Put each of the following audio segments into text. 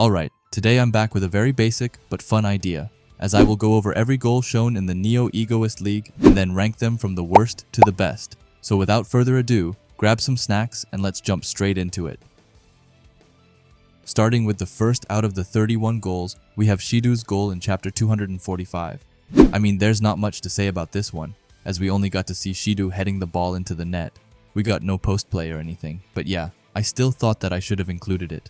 Alright, today I'm back with a very basic but fun idea, as I will go over every goal shown in the Neo Egoist League and then rank them from the worst to the best. So without further ado, grab some snacks and let's jump straight into it. Starting with the first out of the 31 goals, we have Shido's goal in chapter 245. I mean, there's not much to say about this one, as we only got to see Shido heading the ball into the net. We got no post play or anything, but yeah, I still thought that I should have included it.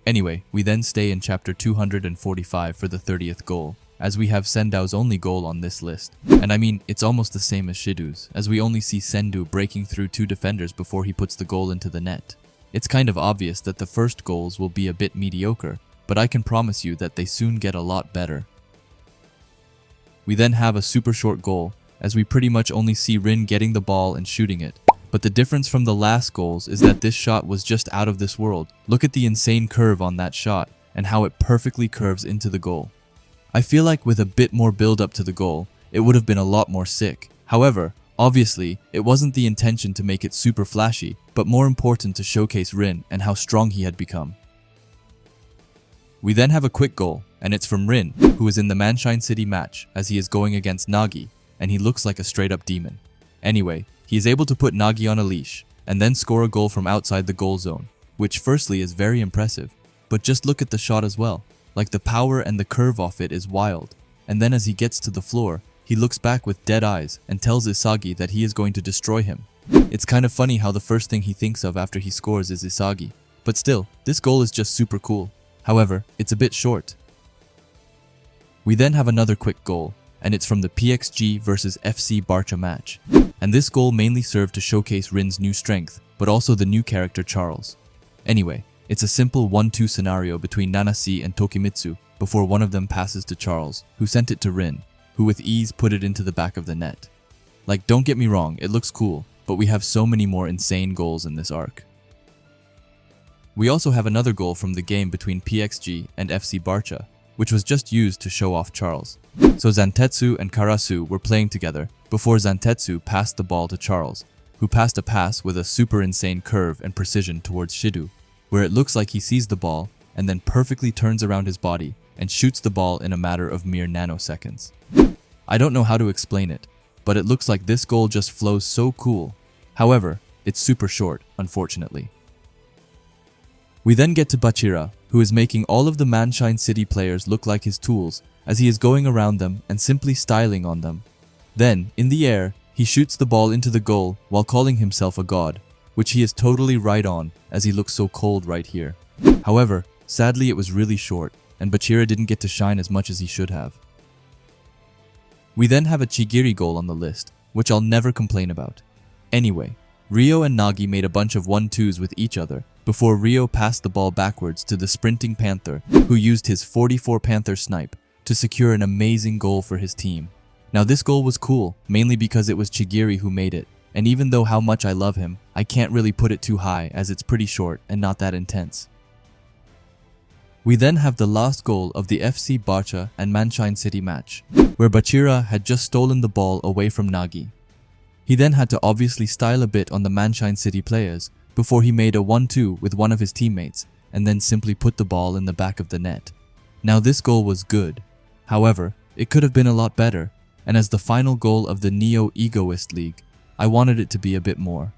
Anyway, we then stay in chapter 245 for the 30th goal, as we have Sendao's only goal on this list. And I mean, it's almost the same as Shido's, as we only see Sendu breaking through two defenders before he puts the goal into the net. It's kind of obvious that the first goals will be a bit mediocre, but I can promise you that they soon get a lot better. We then have a super short goal, as we pretty much only see Rin getting the ball and shooting it. But the difference from the last goals is that this shot was just out of this world. Look at the insane curve on that shot, and how it perfectly curves into the goal. I feel like with a bit more build up to the goal, it would have been a lot more sick. However, obviously, it wasn't the intention to make it super flashy, but more important to showcase Rin and how strong he had become. We then have a quick goal, and it's from Rin, who is in the Manshine City match as he is going against Nagi, and he looks like a straight up demon. Anyway, he is able to put Nagi on a leash, and then score a goal from outside the goal zone, which firstly is very impressive, but just look at the shot as well, like the power and the curve off it is wild, and then as he gets to the floor, he looks back with dead eyes and tells Isagi that he is going to destroy him. It's kind of funny how the first thing he thinks of after he scores is Isagi, but still, this goal is just super cool. However, it's a bit short. We then have another quick goal, and it's from the PXG versus FC Barcha match. And this goal mainly served to showcase Rin's new strength, but also the new character Charles. Anyway, it's a simple 1-2 scenario between Nanase and Tokimitsu before one of them passes to Charles, who sent it to Rin, who with ease put it into the back of the net. Like, don't get me wrong, it looks cool, but we have so many more insane goals in this arc. We also have another goal from the game between PXG and FC Barcha, which was just used to show off Charles. So Zantetsu and Karasu were playing together before Zantetsu passed the ball to Charles, who passed a pass with a super insane curve and precision towards Shido, where it looks like he sees the ball and then perfectly turns around his body and shoots the ball in a matter of mere nanoseconds. I don't know how to explain it, but it looks like this goal just flows so cool. However, it's super short, unfortunately. We then get to Bachira, who is making all of the Manshine City players look like his tools as he is going around them and simply styling on them. Then, in the air, he shoots the ball into the goal while calling himself a god, which he is totally right on as he looks so cold right here. However, sadly it was really short, and Bachira didn't get to shine as much as he should have. We then have a Chigiri goal on the list, which I'll never complain about. Anyway, Ryo and Nagi made a bunch of 1-2s with each other before Ryo passed the ball backwards to the sprinting Panther, who used his 44 Panther snipe to secure an amazing goal for his team. Now this goal was cool, mainly because it was Chigiri who made it, and even though how much I love him, I can't really put it too high as it's pretty short and not that intense. We then have the last goal of the FC Barcha and Manshine City match, where Bachira had just stolen the ball away from Nagi. He then had to obviously style a bit on the Manshine City players before he made a 1-2 with one of his teammates and then simply put the ball in the back of the net. Now this goal was good. However, it could have been a lot better, and as the final goal of the Neo Egoist League, I wanted it to be a bit more.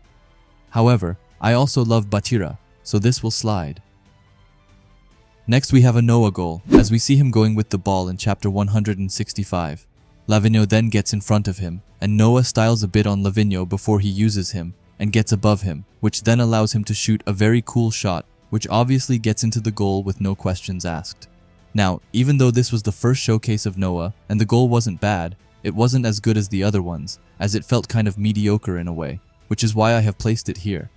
However, I also love Bachira, so this will slide. Next we have a Noah goal, as we see him going with the ball in chapter 165. Lavigno then gets in front of him, and Noah styles a bit on Lavigno before he uses him, and gets above him, which then allows him to shoot a very cool shot, which obviously gets into the goal with no questions asked. Now, even though this was the first showcase of Noah, and the goal wasn't bad, it wasn't as good as the other ones, as it felt kind of mediocre in a way, which is why I have placed it here.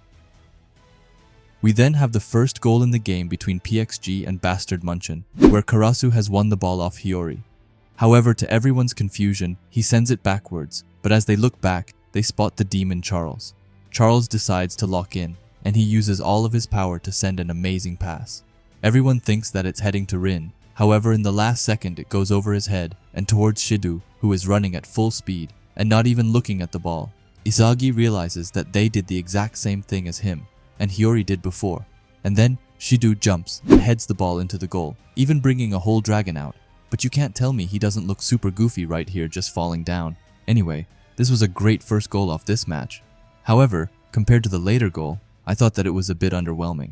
We then have the first goal in the game between PXG and Bastard München, where Karasu has won the ball off Hiori. However, to everyone's confusion, he sends it backwards, but as they look back, they spot the demon Charles. Charles decides to lock in, and he uses all of his power to send an amazing pass. Everyone thinks that it's heading to Rin, however in the last second it goes over his head and towards Shido, who is running at full speed and not even looking at the ball. Isagi realizes that they did the exact same thing as him, and Hiori did before, and then Shidu jumps and heads the ball into the goal, even bringing a whole dragon out. But you can't tell me he doesn't look super goofy right here just falling down. Anyway, this was a great first goal off this match. However, compared to the later goal, I thought that it was a bit underwhelming.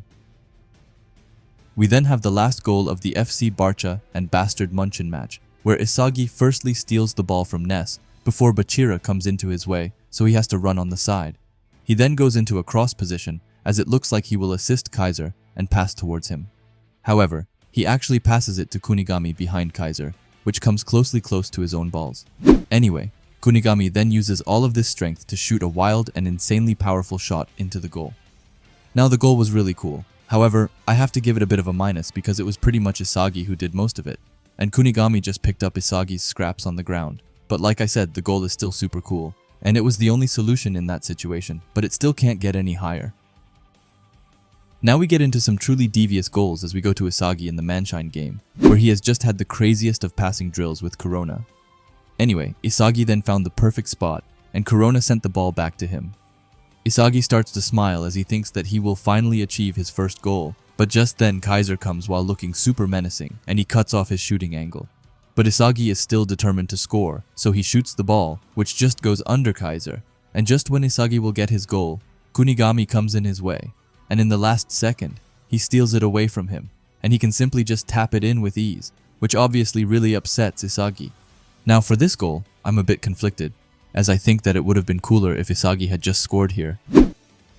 We then have the last goal of the FC Barcha and Bastard München match, where Isagi firstly steals the ball from Ness before Bachira comes into his way, so he has to run on the side. He then goes into a cross position, as it looks like he will assist Kaiser and pass towards him. However, he actually passes it to Kunigami behind Kaiser, which comes close to his own balls. Anyway, Kunigami then uses all of this strength to shoot a wild and insanely powerful shot into the goal. Now the goal was really cool. However, I have to give it a bit of a minus because it was pretty much Isagi who did most of it, and Kunigami just picked up Isagi's scraps on the ground. But like I said, the goal is still super cool, and it was the only solution in that situation, but it still can't get any higher. Now we get into some truly devious goals as we go to Isagi in the Manshine game, where he has just had the craziest of passing drills with Corona. Anyway, Isagi then found the perfect spot, and Corona sent the ball back to him. Isagi starts to smile as he thinks that he will finally achieve his first goal, but just then Kaiser comes while looking super menacing, and he cuts off his shooting angle. But Isagi is still determined to score, so he shoots the ball, which just goes under Kaiser, and just when Isagi will get his goal, Kunigami comes in his way, and in the last second, he steals it away from him, and he can simply just tap it in with ease, which obviously really upsets Isagi. Now for this goal, I'm a bit conflicted, as I think that it would have been cooler if Isagi had just scored here,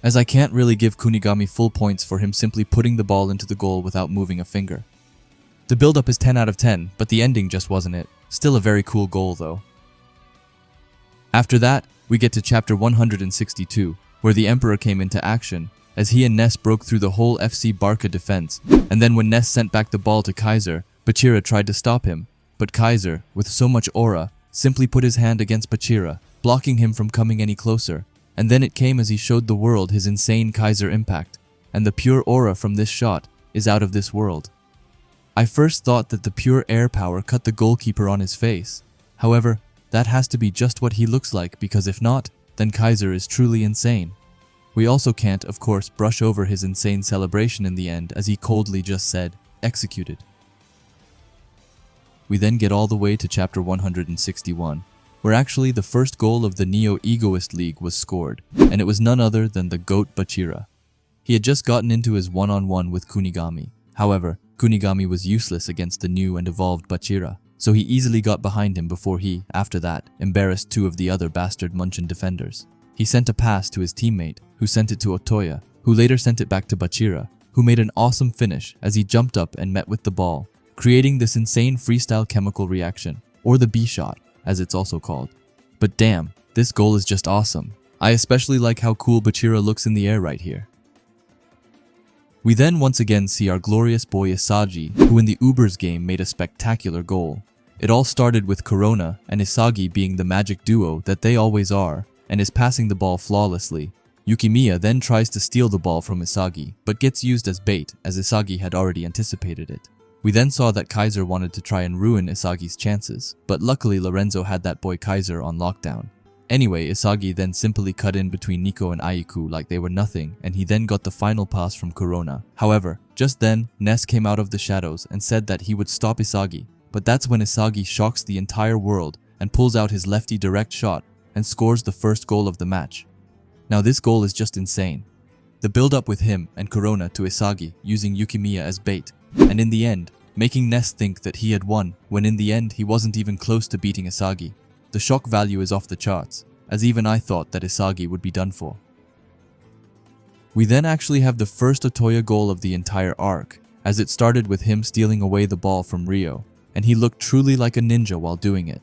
as I can't really give Kunigami full points for him simply putting the ball into the goal without moving a finger. The build-up is 10 out of 10, but the ending just wasn't it. Still a very cool goal though. After that, we get to chapter 162, where the Emperor came into action, as he and Ness broke through the whole FC Barcha defense, and then when Ness sent back the ball to Kaiser, Bachira tried to stop him, but Kaiser, with so much aura, simply put his hand against Bachira, blocking him from coming any closer, and then it came as he showed the world his insane Kaiser impact, and the pure aura from this shot is out of this world. I first thought that the pure air power cut the goalkeeper on his face. However, that has to be just what he looks like, because if not, then Kaiser is truly insane. We also can't, of course, brush over his insane celebration in the end, as he coldly just said, "Executed." We then get all the way to chapter 161, where actually the first goal of the Neo Egoist League was scored, and it was none other than the GOAT Bachira. He had just gotten into his one-on-one with Kunigami. However, Kunigami was useless against the new and evolved Bachira, so he easily got behind him before he, after that, embarrassed two of the other Bastard München defenders. He sent a pass to his teammate, who sent it to Otoya, who later sent it back to Bachira, who made an awesome finish as he jumped up and met with the ball, creating this insane freestyle chemical reaction, or the B-shot, as it's also called. But damn, this goal is just awesome. I especially like how cool Bachira looks in the air right here. We then once again see our glorious boy Isagi, who in the Ubers game made a spectacular goal. It all started with Corona and Isagi being the magic duo that they always are, and is passing the ball flawlessly. Yukimiya then tries to steal the ball from Isagi, but gets used as bait, as Isagi had already anticipated it. We then saw that Kaiser wanted to try and ruin Isagi's chances, but luckily Lorenzo had that boy Kaiser on lockdown. Anyway, Isagi then simply cut in between Nico and Aiku like they were nothing, and he then got the final pass from Corona. However, just then, Ness came out of the shadows and said that he would stop Isagi, but that's when Isagi shocks the entire world and pulls out his lefty direct shot and scores the first goal of the match. Now this goal is just insane. The build-up with him and Corona to Isagi using Yukimiya as bait, and in the end, making Ness think that he had won, when in the end he wasn't even close to beating Isagi. The shock value is off the charts, as even I thought that Isagi would be done for. We then actually have the first Otoya goal of the entire arc, as it started with him stealing away the ball from Rio, and he looked truly like a ninja while doing it.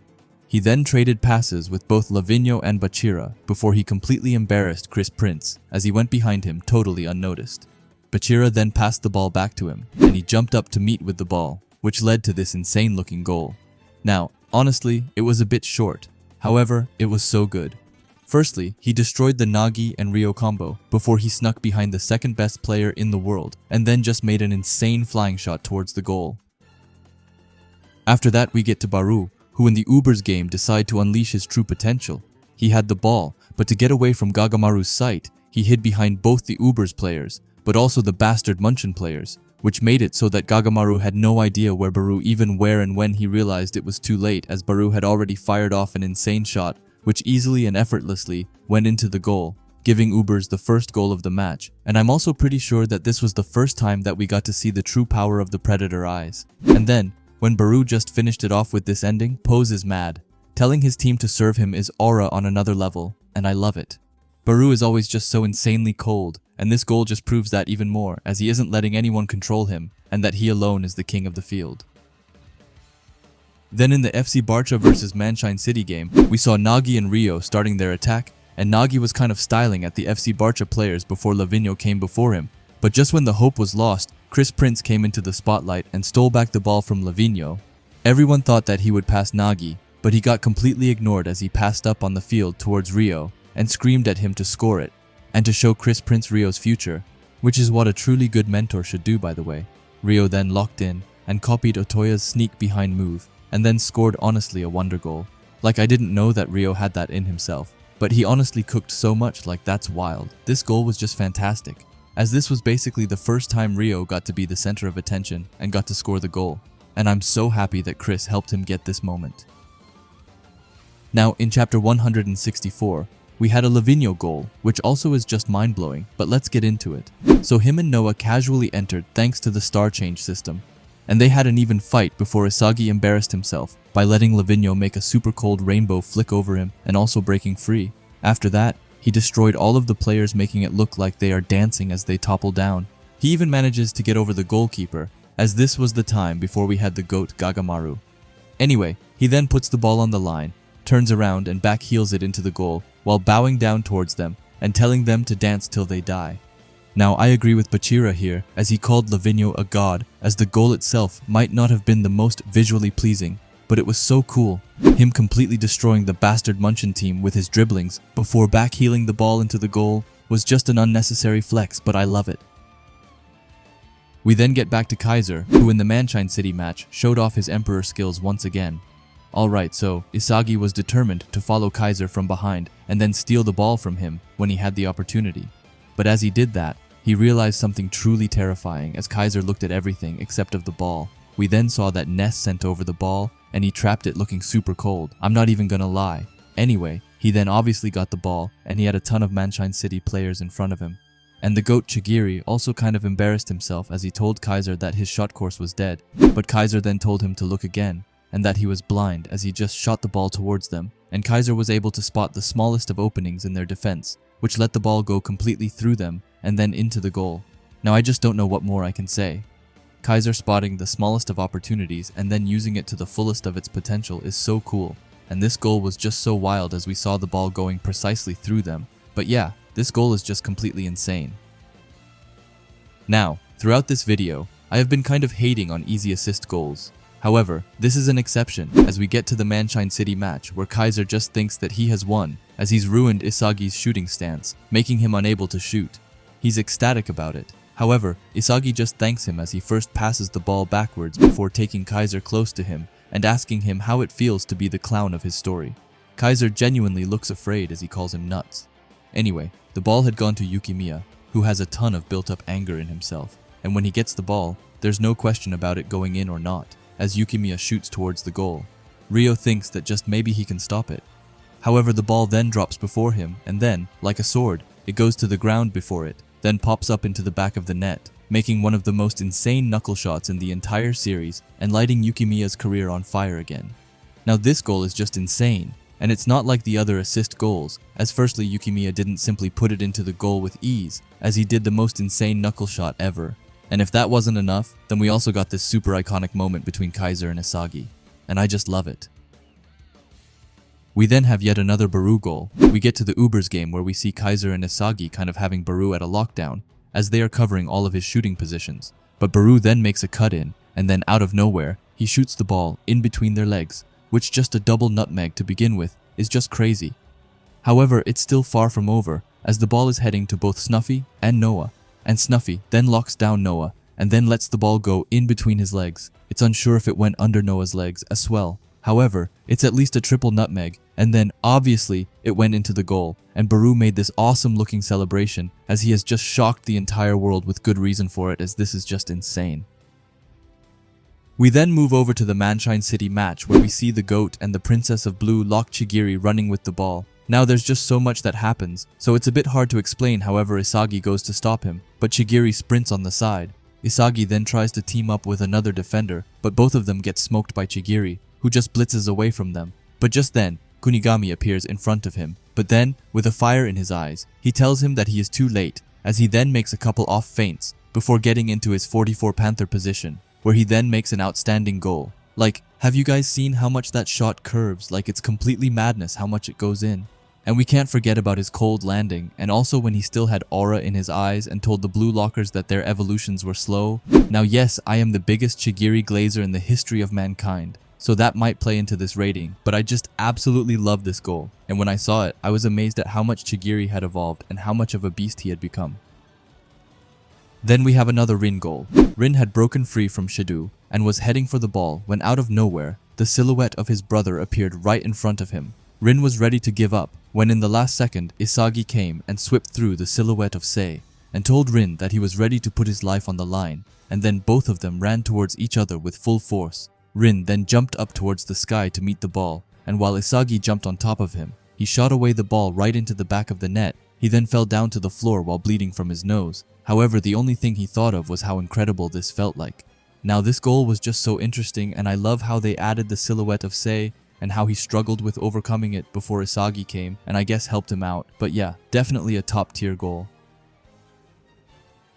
He then traded passes with both Lavinho and Bachira before he completely embarrassed Chris Prince as he went behind him totally unnoticed. Bachira then passed the ball back to him, and he jumped up to meet with the ball, which led to this insane looking goal. Now, honestly, it was a bit short. However, it was so good. Firstly, he destroyed the Nagi and Rio combo before he snuck behind the second best player in the world and then just made an insane flying shot towards the goal. After that, we get to Barou, who in the Ubers game decided to unleash his true potential. He had the ball, but to get away from Gagamaru's sight, he hid behind both the Ubers players, but also the Bastard München players, which made it so that Gagamaru had no idea where Barou even where and when he realized it was too late, as Barou had already fired off an insane shot, which easily and effortlessly went into the goal, giving Ubers the first goal of the match. And I'm also pretty sure that this was the first time that we got to see the true power of the Predator eyes. And then, when Barou just finished it off with this ending, Pose is mad. Telling his team to serve him is aura on another level, and I love it. Barou is always just so insanely cold, and this goal just proves that even more, as he isn't letting anyone control him, and that he alone is the king of the field. Then in the FC Barcha vs Manshine City game, we saw Nagi and Rio starting their attack, and Nagi was kind of styling at the FC Barcha players before Lavinho came before him, but just when the hope was lost, Chris Prince came into the spotlight and stole back the ball from Lavinho. Everyone thought that he would pass Nagi, but he got completely ignored as he passed up on the field towards Rio and screamed at him to score it, and to show Chris Prince Rio's future, which is what a truly good mentor should do, by the way. Rio then locked in and copied Otoya's sneak behind move, and then scored honestly a wonder goal. Like, I didn't know that Rio had that in himself, but he honestly cooked so much, like that's wild. This goal was just fantastic, as this was basically the first time Rio got to be the center of attention and got to score the goal, and I'm so happy that Chris helped him get this moment. Now, in chapter 164, we had a Lavinho goal, which also is just mind-blowing, but let's get into it. So him and Noah casually entered thanks to the star change system, and they had an even fight before Isagi embarrassed himself by letting Lavinho make a super cold rainbow flick over him and also breaking free. After that, he destroyed all of the players, making it look like they are dancing as they topple down. He even manages to get over the goalkeeper, as this was the time before we had the GOAT Gagamaru. Anyway, he then puts the ball on the line, turns around and back heels it into the goal while bowing down towards them and telling them to dance till they die. Now, I agree with Bachira here, as he called Lavinho a god, as the goal itself might not have been the most visually pleasing, but it was so cool. Him completely destroying the Bastard München team with his dribblings before back heeling the ball into the goal was just an unnecessary flex, but I love it. We then get back to Kaiser, who in the Manshine City match showed off his Emperor skills once again. Alright, so Isagi was determined to follow Kaiser from behind and then steal the ball from him when he had the opportunity. But as he did that, he realized something truly terrifying as Kaiser looked at everything except of the ball. We then saw that Ness sent over the ball and he trapped it looking super cold. I'm not even gonna lie. Anyway, he then obviously got the ball and he had a ton of Manshine City players in front of him. And the GOAT Chigiri also kind of embarrassed himself as he told Kaiser that his shot course was dead, but Kaiser then told him to look again, and that he was blind as he just shot the ball towards them, and Kaiser was able to spot the smallest of openings in their defense, which let the ball go completely through them and then into the goal. Now I just don't know what more I can say. Kaiser spotting the smallest of opportunities and then using it to the fullest of its potential is so cool, and this goal was just so wild as we saw the ball going precisely through them. But yeah, this goal is just completely insane. Now, throughout this video, I have been kind of hating on easy assist goals. However, this is an exception as we get to the Manshine City match where Kaiser just thinks that he has won as he's ruined Isagi's shooting stance, making him unable to shoot. He's ecstatic about it. However, Isagi just thanks him as he first passes the ball backwards before taking Kaiser close to him and asking him how it feels to be the clown of his story. Kaiser genuinely looks afraid as he calls him nuts. Anyway, the ball had gone to Yukimiya, who has a ton of built-up anger in himself, and when he gets the ball, there's no question about it going in or not, as Yukimiya shoots towards the goal. Rio thinks that just maybe he can stop it. However, the ball then drops before him, and then, like a sword, it goes to the ground before it, then pops up into the back of the net, making one of the most insane knuckle shots in the entire series and lighting Yukimiya's career on fire again. Now this goal is just insane, and it's not like the other assist goals, as firstly Yukimiya didn't simply put it into the goal with ease, as he did the most insane knuckle shot ever. And if that wasn't enough, then we also got this super iconic moment between Kaiser and Isagi, and I just love it. We then have yet another Barou goal. We get to the Ubers game where we see Kaiser and Isagi kind of having Barou at a lockdown, as they are covering all of his shooting positions. But Barou then makes a cut in, and then out of nowhere, he shoots the ball in between their legs, which just a double nutmeg to begin with is just crazy. However, it's still far from over, as the ball is heading to both Snuffy and Noah, and Snuffy then locks down Noah, and then lets the ball go in between his legs. It's unsure if it went under Noah's legs as well. However, it's at least a triple nutmeg, and then, obviously, it went into the goal, and Barou made this awesome looking celebration as he has just shocked the entire world with good reason for it, as this is just insane. We then move over to the Manshine City match where we see the GOAT and the Princess of Blue lock Chigiri running with the ball. Now there's just so much that happens, so it's a bit hard to explain. However, Isagi goes to stop him, but Chigiri sprints on the side. Isagi then tries to team up with another defender, but both of them get smoked by Chigiri, who just blitzes away from them. But just then, Kunigami appears in front of him, but then, with a fire in his eyes, he tells him that he is too late, as he then makes a couple off feints, before getting into his 44 Panther position, where he then makes an outstanding goal. Like, have you guys seen how much that shot curves? Like, it's completely madness how much it goes in. And we can't forget about his cold landing, and also when he still had aura in his eyes and told the blue lockers that their evolutions were slow. Now yes, I am the biggest Chigiri glazer in the history of mankind, so that might play into this rating, but I just absolutely love this goal, and when I saw it, I was amazed at how much Chigiri had evolved and how much of a beast he had become. Then we have another Rin goal. Rin had broken free from Shidu and was heading for the ball when out of nowhere, the silhouette of his brother appeared right in front of him. Rin was ready to give up, when in the last second, Isagi came and swept through the silhouette of Sei, and told Rin that he was ready to put his life on the line, and then both of them ran towards each other with full force. Rin then jumped up towards the sky to meet the ball, and while Isagi jumped on top of him, he shot away the ball right into the back of the net. He then fell down to the floor while bleeding from his nose. However, the only thing he thought of was how incredible this felt like. Now this goal was just so interesting, and I love how they added the silhouette of Sei, and how he struggled with overcoming it before Isagi came and I guess helped him out. But yeah, definitely a top tier goal.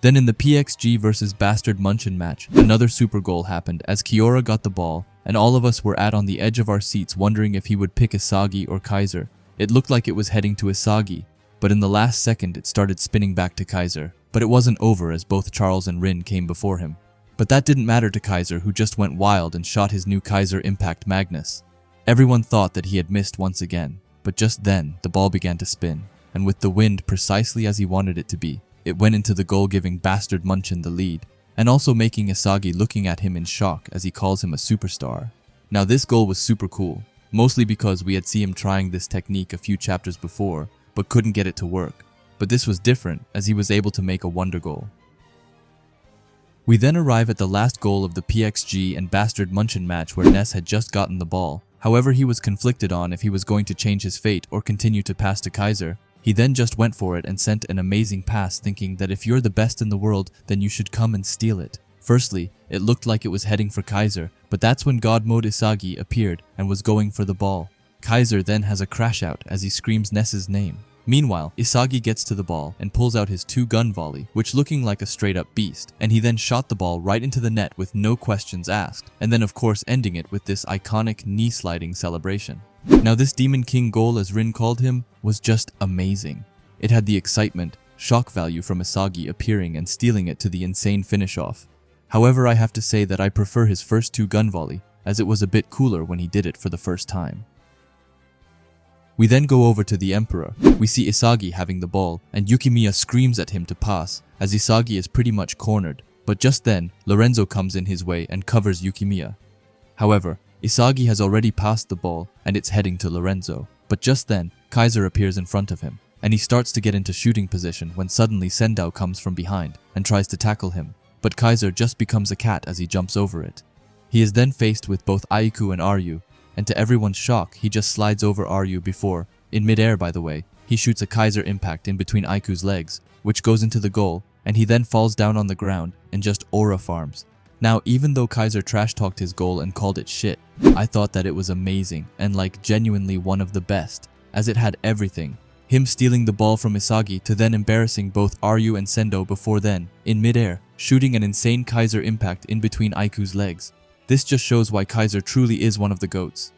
Then in the PXG versus Bastard München match, another super goal happened as Kiora got the ball and all of us were on the edge of our seats wondering if he would pick Isagi or Kaiser. It looked like it was heading to Isagi, but in the last second it started spinning back to Kaiser. But it wasn't over as both Charles and Rin came before him. But that didn't matter to Kaiser, who just went wild and shot his new Kaiser Impact Magnus. Everyone thought that he had missed once again, but just then, the ball began to spin, and with the wind precisely as he wanted it to be, it went into the goal, giving Bastard München the lead, and also making Isagi looking at him in shock as he calls him a superstar. Now this goal was super cool, mostly because we had seen him trying this technique a few chapters before, but couldn't get it to work. But this was different, as he was able to make a wonder goal. We then arrive at the last goal of the PXG and Bastard München match where Ness had just gotten the ball. However, he was conflicted on if he was going to change his fate or continue to pass to Kaiser. He then just went for it and sent an amazing pass, thinking that if you're the best in the world, then you should come and steal it. Firstly, it looked like it was heading for Kaiser, but that's when God Mode Isagi appeared and was going for the ball. Kaiser then has a crash out as he screams Ness's name. Meanwhile, Isagi gets to the ball and pulls out his 2-gun volley, which looking like a straight up beast, and he then shot the ball right into the net with no questions asked, and then of course ending it with this iconic knee sliding celebration. Now this Demon King goal, as Rin called him, was just amazing. It had the excitement, shock value from Isagi appearing and stealing it to the insane finish off. However, I have to say that I prefer his first 2-gun volley, as it was a bit cooler when he did it for the first time. We then go over to the Emperor. We see Isagi having the ball, and Yukimiya screams at him to pass, as Isagi is pretty much cornered, but just then, Lorenzo comes in his way and covers Yukimiya. However, Isagi has already passed the ball, and it's heading to Lorenzo, but just then, Kaiser appears in front of him, and he starts to get into shooting position when suddenly Sendao comes from behind and tries to tackle him, but Kaiser just becomes a cat as he jumps over it. He is then faced with both Aiku and Ryu, and to everyone's shock, he just slides over Ryu before, in midair by the way, he shoots a Kaiser impact in between Aiku's legs, which goes into the goal, and he then falls down on the ground and just aura farms. Now, even though Kaiser trash-talked his goal and called it shit, I thought that it was amazing and like genuinely one of the best, as it had everything. Him stealing the ball from Isagi to then embarrassing both Ryu and Sendo before then, in midair, shooting an insane Kaiser impact in between Aiku's legs. This just shows why Kaiser truly is one of the GOATs.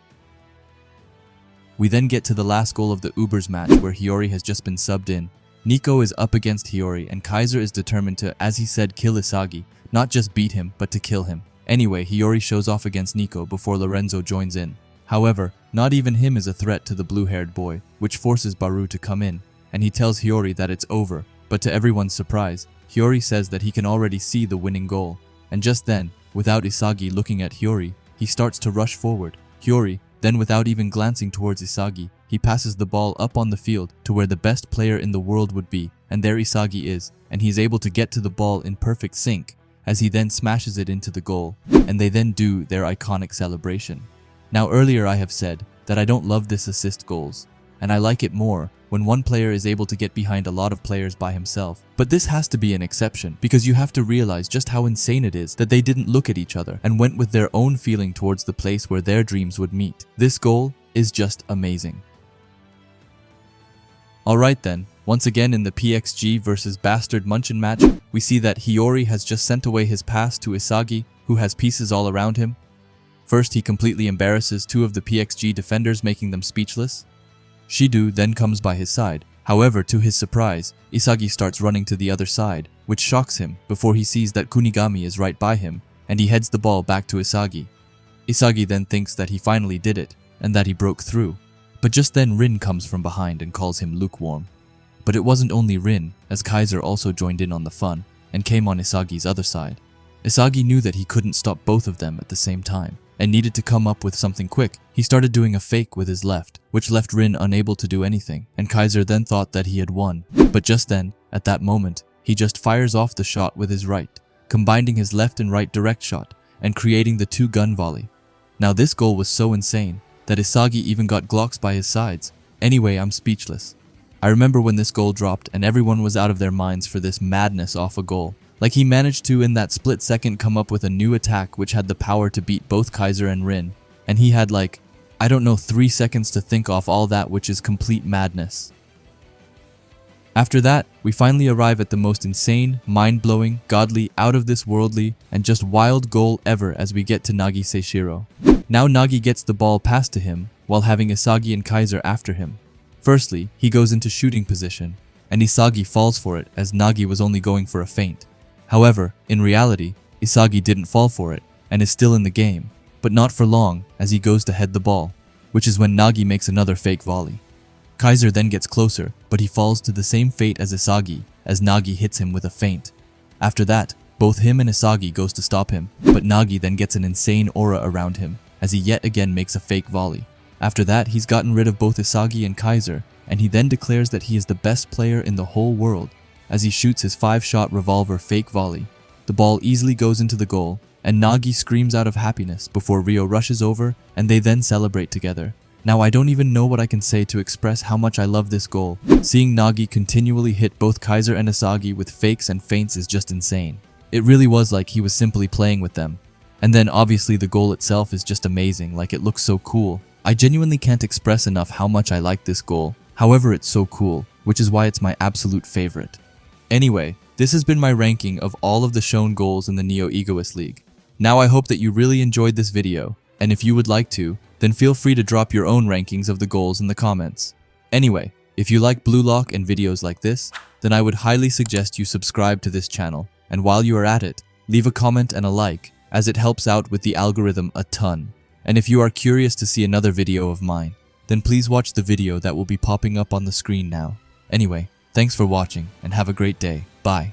We then get to the last goal of the Ubers match where Hiori has just been subbed in. Nico is up against Hiori and Kaiser is determined to, as he said, kill Isagi, not just beat him, but to kill him. Anyway, Hiori shows off against Nico before Lorenzo joins in. However, not even him is a threat to the blue-haired boy, which forces Barou to come in, and he tells Hiori that it's over, but to everyone's surprise, Hiori says that he can already see the winning goal, and just then, without Isagi looking at Hiori, he starts to rush forward, Hiori, then without even glancing towards Isagi, he passes the ball up on the field to where the best player in the world would be, and there Isagi is, and he's able to get to the ball in perfect sync, as he then smashes it into the goal, and they then do their iconic celebration. Now earlier I have said that I don't love this assist goals, and I like it more when one player is able to get behind a lot of players by himself. But this has to be an exception, because you have to realize just how insane it is that they didn't look at each other and went with their own feeling towards the place where their dreams would meet. This goal is just amazing. Alright then, once again in the PXG versus Bastard München match, we see that Hiori has just sent away his pass to Isagi, who has pieces all around him. First, he completely embarrasses two of the PXG defenders, making them speechless. Shido then comes by his side. However, to his surprise, Isagi starts running to the other side, which shocks him before he sees that Kunigami is right by him, and he heads the ball back to Isagi. Isagi then thinks that he finally did it, and that he broke through. But just then Rin comes from behind and calls him lukewarm. But it wasn't only Rin, as Kaiser also joined in on the fun, and came on Isagi's other side. Isagi knew that he couldn't stop both of them at the same time, and needed to come up with something quick. He started doing a fake with his left, which left Rin unable to do anything, and Kaiser then thought that he had won. But just then, at that moment, he just fires off the shot with his right, combining his left and right direct shot, and creating the two-gun volley. Now this goal was so insane, that Isagi even got Glocks by his sides. Anyway, I'm speechless. I remember when this goal dropped and everyone was out of their minds for this madness off a goal. Like he managed to in that split second come up with a new attack which had the power to beat both Kaiser and Rin. And he had like, I don't know, 3 seconds to think off all that, which is complete madness. After that, we finally arrive at the most insane, mind-blowing, godly, out-of-this-worldly, and just wild goal ever as we get to Nagi Seishiro. Now Nagi gets the ball passed to him, while having Isagi and Kaiser after him. Firstly, he goes into shooting position, and Isagi falls for it as Nagi was only going for a feint. However, in reality, Isagi didn't fall for it, and is still in the game, but not for long as he goes to head the ball, which is when Nagi makes another fake volley. Kaiser then gets closer, but he falls to the same fate as Isagi, as Nagi hits him with a feint. After that, both him and Isagi goes to stop him, but Nagi then gets an insane aura around him, as he yet again makes a fake volley. After that, he's gotten rid of both Isagi and Kaiser, and he then declares that he is the best player in the whole world, as he shoots his 5-shot revolver fake volley. The ball easily goes into the goal, and Nagi screams out of happiness before Ryo rushes over, and they then celebrate together. Now I don't even know what I can say to express how much I love this goal. Seeing Nagi continually hit both Kaiser and Isagi with fakes and feints is just insane. It really was like he was simply playing with them. And then obviously the goal itself is just amazing, like it looks so cool. I genuinely can't express enough how much I like this goal. However, it's so cool, which is why it's my absolute favorite. Anyway, this has been my ranking of all of the shown goals in the Neo Egoist League. Now I hope that you really enjoyed this video, and if you would like to, then feel free to drop your own rankings of the goals in the comments. Anyway, if you like Blue Lock and videos like this, then I would highly suggest you subscribe to this channel, and while you are at it, leave a comment and a like, as it helps out with the algorithm a ton. And if you are curious to see another video of mine, then please watch the video that will be popping up on the screen now. Anyway, thanks for watching, and have a great day. Bye.